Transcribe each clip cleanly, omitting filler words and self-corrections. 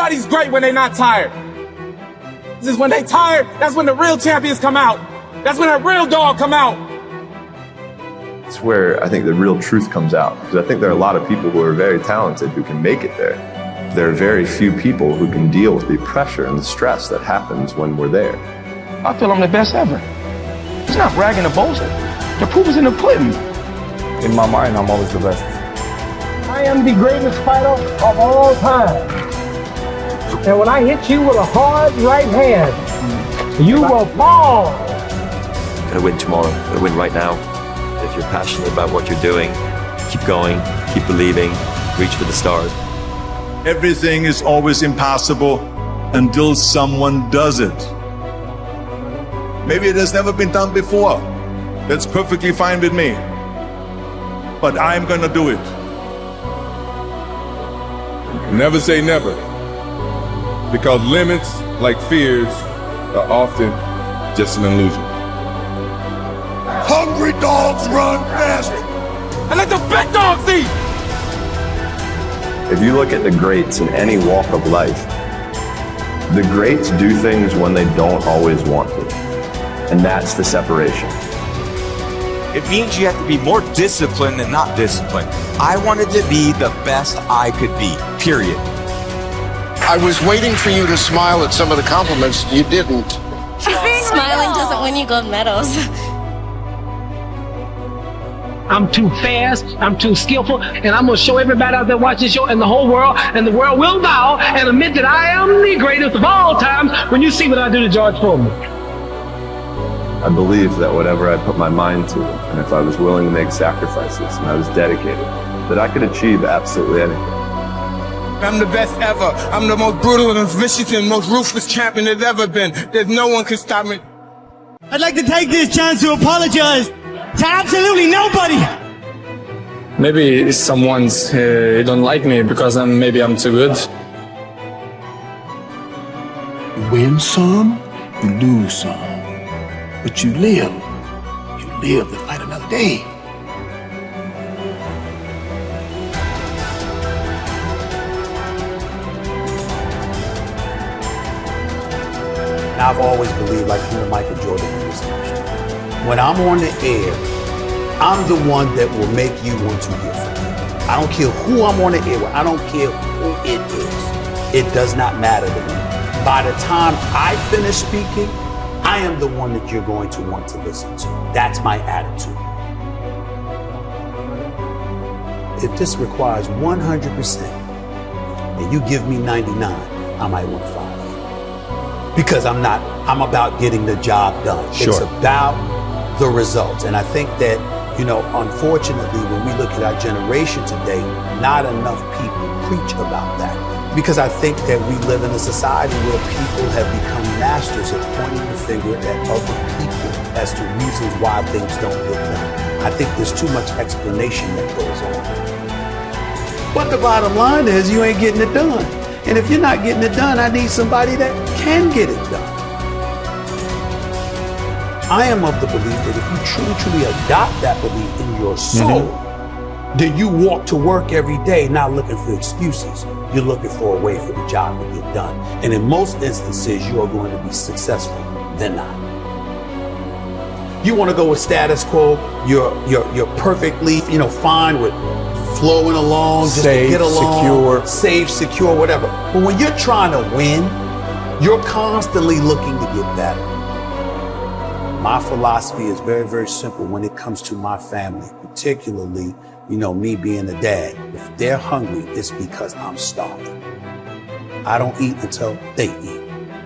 Everybody's great when they're not tired. This is when they tired, that's when the real champions come out. That's when a real dog come out. It's where I think the real truth comes out. Because I think there are a lot of people who are very talented who can make it there. There are very few people who can deal with the pressure and the stress that happens when we're there. I feel I'm the best ever. It's not bragging or boasting. The proof is in the pudding. In my mind, I'm always the best. I am the greatest fighter of all time. And when I hit you with a hard right hand, you will fall. Gotta win tomorrow, gotta win right now. If you're passionate about what you're doing, keep going, keep believing, reach for the stars. Everything is always impossible until someone does it. Maybe it has never been done before. That's perfectly fine with me. But I'm gonna do it. Never say never. Because limits, like fears, are often just an illusion. Hungry dogs run fast. And let the big dogs eat. If you look at the greats in any walk of life, the greats do things when they don't always want to. And that's the separation. It means you have to be more disciplined than not disciplined. I wanted to be the best I could be, period. I was waiting for you to smile at some of the compliments. You didn't. Smiling doesn't win you gold medals. I'm too fast, I'm too skillful, and I'm gonna show everybody out there watching this show and the whole world, and the world will bow and admit that I am the greatest of all times when you see what I do to George Foreman. I believe that whatever I put my mind to, and if I was willing to make sacrifices and I was dedicated, that I could achieve absolutely anything. I'm the best ever. I'm the most brutal and vicious and most ruthless champion there's ever been. There's no one can stop me. I'd like to take this chance to apologize to absolutely nobody. Maybe someone's don't like me because maybe I'm too good. You win some, you lose some. But you live. You live to fight another day. And I've always believed, like from the Michael Jordan conversation, when I'm on the air, I'm the one that will make you want to hear from me. I don't care who I'm on the air with. I don't care who it is. It does not matter to me. By the time I finish speaking, I am the one that you're going to want to listen to. That's my attitude. If this requires 100% and you give me 99, I might want to fire you. Because I'm about getting the job done. Sure. It's about the results. And I think that, unfortunately, when we look at our generation today, not enough people preach about that. Because I think that we live in a society where people have become masters at pointing the finger at other people as to reasons why things don't get done. I think there's too much explanation that goes on. But the bottom line is you ain't getting it done. And if you're not getting it done, I need somebody that can get it done. I am of the belief that if you truly adopt that belief in your soul, then you walk to work every day not looking for excuses. You're looking for a way for the job to get done. And in most instances, you are going to be successful than not. You want to go with status quo, you're perfectly, fine with flowing along, just Safe, to get along, secure. safe, secure, whatever. But when you're trying to win, you're constantly looking to get better. My philosophy is very, very simple when it comes to my family, particularly me being a dad. If they're hungry, it's because I'm starving. I don't eat until they eat.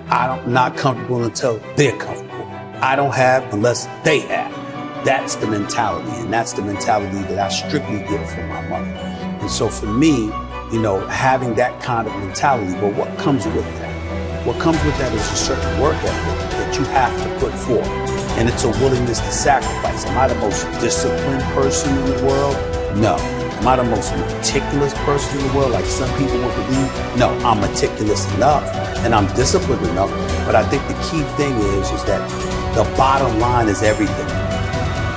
I'm not comfortable until they're comfortable. I don't have unless they have. That's the mentality, and that's the mentality that I strictly get from my mother. And so for me, having that kind of mentality, well, what comes with that? What comes with that is a certain work ethic that you have to put forth. And it's a willingness to sacrifice. Am I the most disciplined person in the world? No. Am I the most meticulous person in the world, like some people would believe? No, I'm meticulous enough and I'm disciplined enough. But I think the key thing is that the bottom line is everything.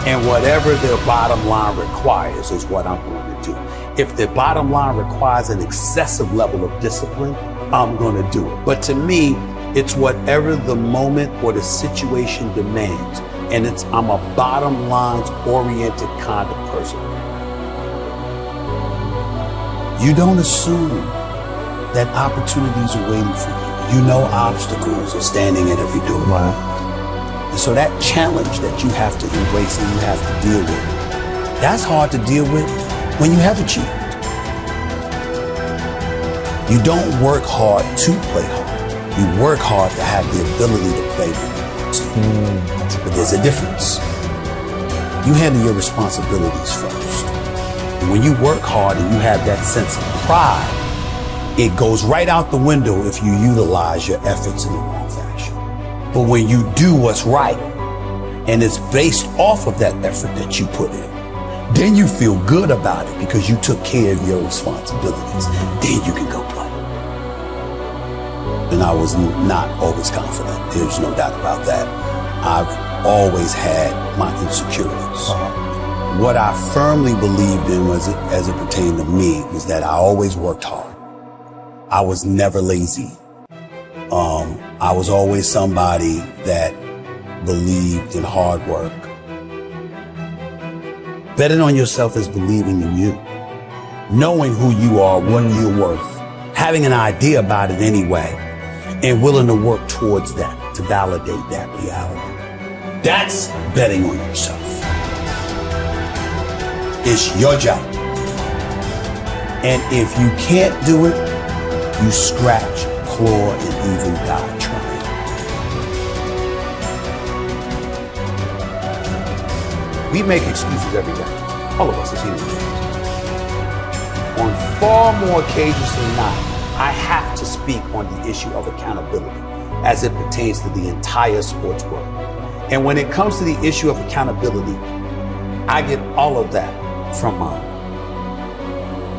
And whatever their bottom line requires is what I'm going to do. If the bottom line requires an excessive level of discipline, I'm gonna do it. But to me, it's whatever the moment or the situation demands. And I'm a bottom lines oriented kind of person. You don't assume that opportunities are waiting for you. You know obstacles are standing at every door. Wow. And so that challenge that you have to embrace and you have to deal with, that's hard to deal with when you have achieved. You don't work hard to play hard. You work hard to have the ability to play when you want to. But there's a difference. You handle your responsibilities first. And when you work hard and you have that sense of pride, it goes right out the window if you utilize your efforts in the wrong fashion. But when you do what's right, and it's based off of that effort that you put in, then you feel good about it because you took care of your responsibilities. Then you can go play. And I was not always confident. There's no doubt about that. I've always had my insecurities. What I firmly believed in was, as it pertained to me, was that I always worked hard. I was never lazy. I was always somebody that believed in hard work. Betting on yourself is believing in you. Knowing who you are, what you're worth, having an idea about it anyway, and willing to work towards that, to validate that reality. That's betting on yourself. It's your job. And if you can't do it, you scratch, claw, and even die trying. We make excuses every day. All of us as human beings. On far more occasions than not, I have to speak on the issue of accountability as it pertains to the entire sports world. And when it comes to the issue of accountability, I get all of that from mom.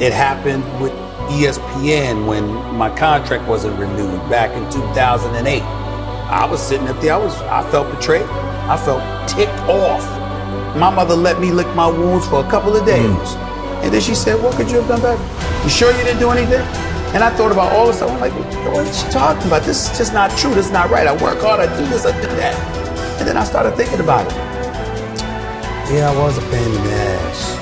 It happened with ESPN when my contract wasn't renewed back in 2008. I was sitting up there, I felt betrayed. I felt ticked off. My mother let me lick my wounds for a couple of days. And then she said, what could you have done better? You sure you didn't do anything? And I thought about all this stuff. I'm like, what is she talking about? This is just not true. This is not right. I work hard. I do this, I do that. And then I started thinking about it. Yeah, I was a pain in the ass.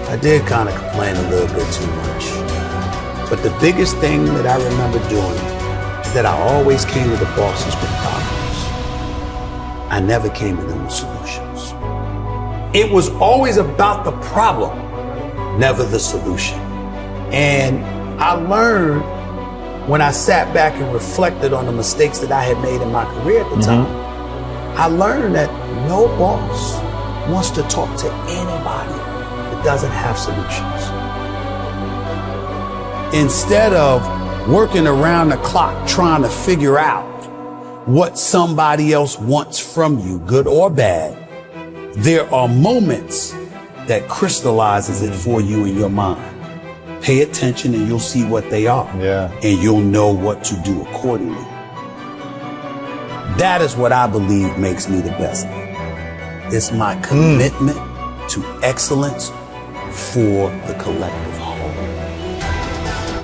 I did kind of complain a little bit too much. But the biggest thing that I remember doing is that I always came to the bosses with problems. I never came to them with solutions. It was always about the problem, never the solution. And I learned when I sat back and reflected on the mistakes that I had made in my career at the time, I learned that no boss wants to talk to anybody that doesn't have solutions. Instead of working around the clock trying to figure out what somebody else wants from you, good or bad, there are moments that crystallizes it for you in your mind. Pay attention and you'll see what they are. Yeah. And you'll know what to do accordingly. That is what I believe makes me the best. It's my commitment to excellence for the collective.